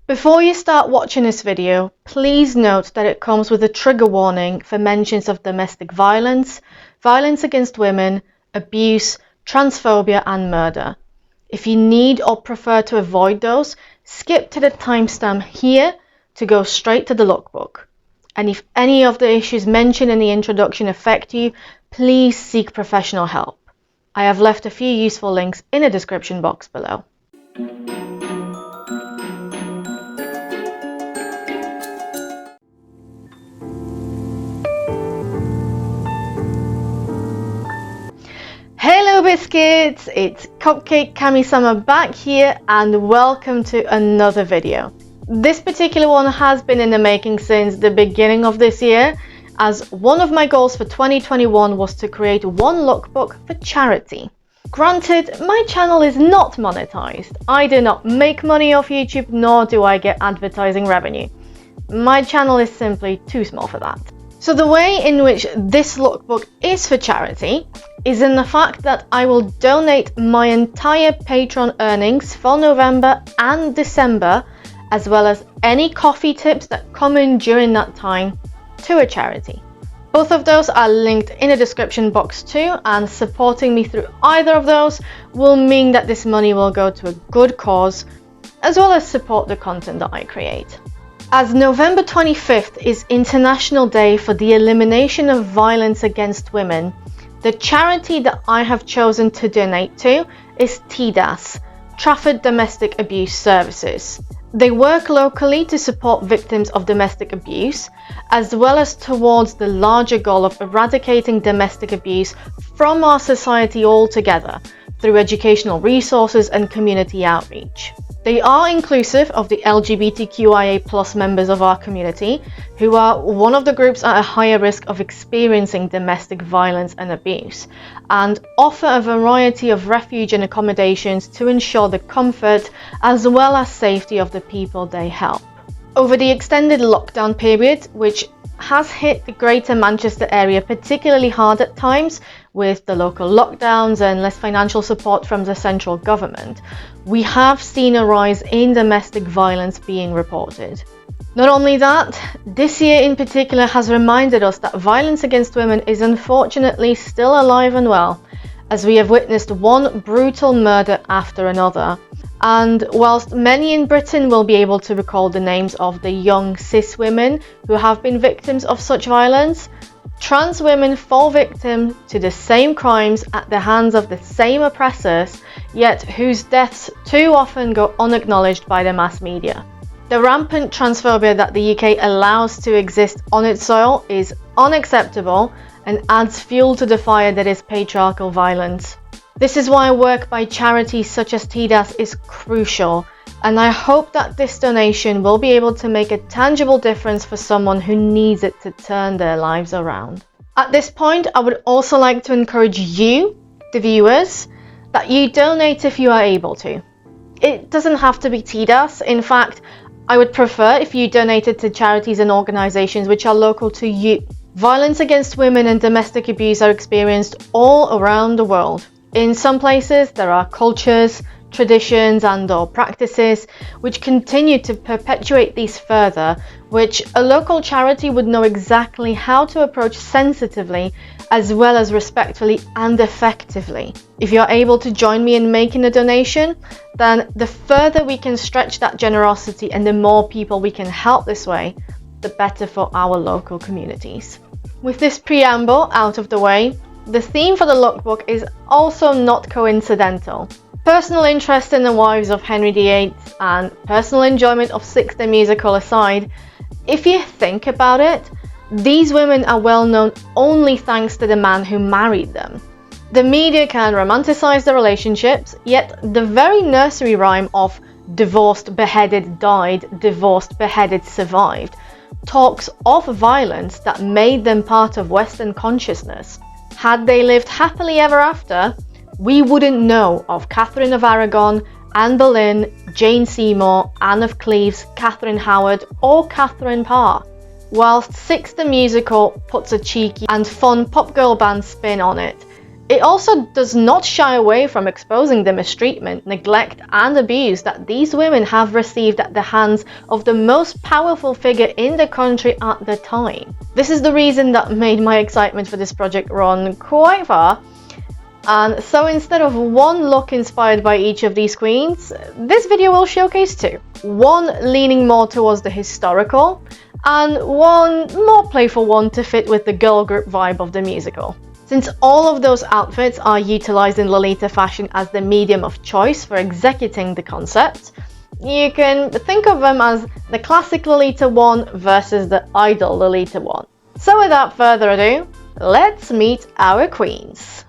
Before you start watching this video, please note that it comes with a trigger warning for mentions of domestic violence, violence against women, abuse, transphobia and murder. If you need or prefer to avoid those, skip to the timestamp here to go straight to the lookbook. And if any of the issues mentioned in the introduction affect you, please seek professional help. I have left a few useful links in the description box below. Hello biscuits, it's Cupcake Kami-sama back here and welcome to another video. This particular one has been in the making since the beginning of this year, as one of my goals for 2021 was to create one lookbook for charity. Granted, my channel is not monetized. I do not make money off YouTube, nor do I get advertising revenue. My channel is simply too small for that. So the way in which this lookbook is for charity is in the fact that I will donate my entire Patreon earnings for November and December, as well as any coffee tips that come in during that time, to a charity. Both of those are linked in the description box too, and supporting me through either of those will mean that this money will go to a good cause, as well as support the content that I create. As November 25th is International Day for the Elimination of Violence Against Women, the charity that I have chosen to donate to is TeknoAXE, Trafford Domestic Abuse Services. They work locally to support victims of domestic abuse, as well as towards the larger goal of eradicating domestic abuse from our society altogether through educational resources and community outreach. They are inclusive of the LGBTQIA+ members of our community, who are one of the groups at a higher risk of experiencing domestic violence and abuse, and offer a variety of refuge and accommodations to ensure the comfort as well as safety of the people they help. Over the extended lockdown period, which has hit the Greater Manchester area particularly hard at times, with the local lockdowns and less financial support from the central government, we have seen a rise in domestic violence being reported. Not only that, this year in particular has reminded us that violence against women is unfortunately still alive and well, as we have witnessed one brutal murder after another. And whilst many in Britain will be able to recall the names of the young cis women who have been victims of such violence, trans women fall victim to the same crimes at the hands of the same oppressors, yet whose deaths too often go unacknowledged by the mass media. The rampant transphobia that the UK allows to exist on its soil is unacceptable and adds fuel to the fire that is patriarchal violence. This is why work by charities such as TeknoAXE is crucial, and I hope that this donation will be able to make a tangible difference for someone who needs it to turn their lives around. At this point, I would also like to encourage you, the viewers, that you donate if you are able to. It doesn't have to be TeknoAXE. In fact, I would prefer if you donated to charities and organisations which are local to you. Violence against women and domestic abuse are experienced all around the world. In some places, there are cultures, traditions and/or practices which continue to perpetuate these further, which a local charity would know exactly how to approach sensitively as well as respectfully and effectively. If you're able to join me in making a donation, then the further we can stretch that generosity and the more people we can help this way, the better for our local communities. With this preamble out of the way, the theme for the lookbook is also not coincidental. Personal interest in the wives of Henry VIII and personal enjoyment of VI the musical aside, if you think about it, these women are well known only thanks to the man who married them. The media can romanticize the relationships, yet the very nursery rhyme of divorced, beheaded, died, divorced, beheaded, survived talks of violence that made them part of Western consciousness. Had they lived happily ever after, we wouldn't know of Catherine of Aragon, Anne Boleyn, Jane Seymour, Anne of Cleves, Catherine Howard or Catherine Parr. Whilst VI the musical puts a cheeky and fun pop girl band spin on it, It also does not shy away from exposing the mistreatment, neglect, and abuse that these women have received at the hands of the most powerful figure in the country at the time. This is the reason that made my excitement for this project run quite far. And so instead of one look inspired by each of these queens, this video will showcase two. One leaning more towards the historical, and one more playful one to fit with the girl group vibe of the musical. Since all of those outfits are utilized in Lolita fashion as the medium of choice for executing the concept, you can think of them as the classic Lolita one versus the idol Lolita one. So without further ado, let's meet our queens.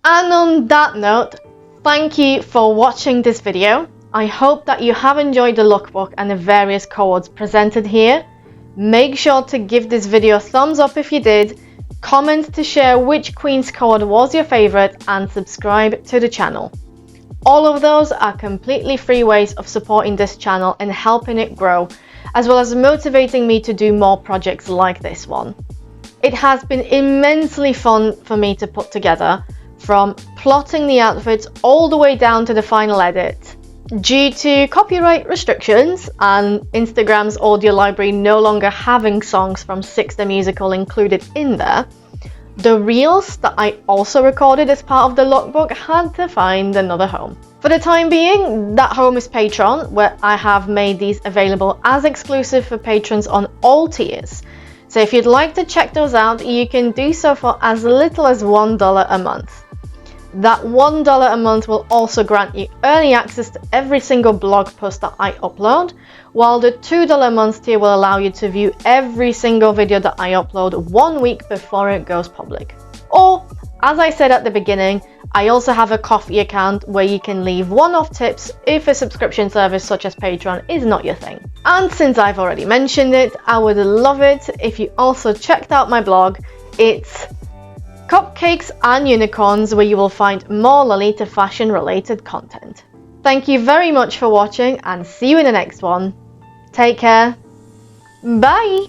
And on that note, thank you for watching this video. I hope that you have enjoyed the lookbook and the various codes presented here. Make sure to give this video a thumbs up if you did, comment to share which Queen's code was your favorite, and subscribe to the channel. All of those are completely free ways of supporting this channel and helping it grow, as well as motivating me to do more projects like this one. It has been immensely fun for me to put together, from plotting the outfits all the way down to the final edit. Due to copyright restrictions and Instagram's audio library no longer having songs from VIII the Musical included in there, the reels that I also recorded as part of the lookbook had to find another home. For the time being, that home is Patreon, where I have made these available as exclusive for patrons on all tiers. So if you'd like to check those out, you can do so for as little as $1 a month. That $1 a month will also grant you early access to every single blog post that I upload, while the $2 a month tier will allow you to view every single video that I upload 1 week before it goes public. Or, as I said at the beginning, I also have a Ko-fi account where you can leave one-off tips if a subscription service such as Patreon is not your thing. And since I've already mentioned it, I would love it if you also checked out my blog. It's Cupcakes and Unicorns, where you will find more Lolita fashion related content. Thank you very much for watching and see you in the next one. Take care. Bye!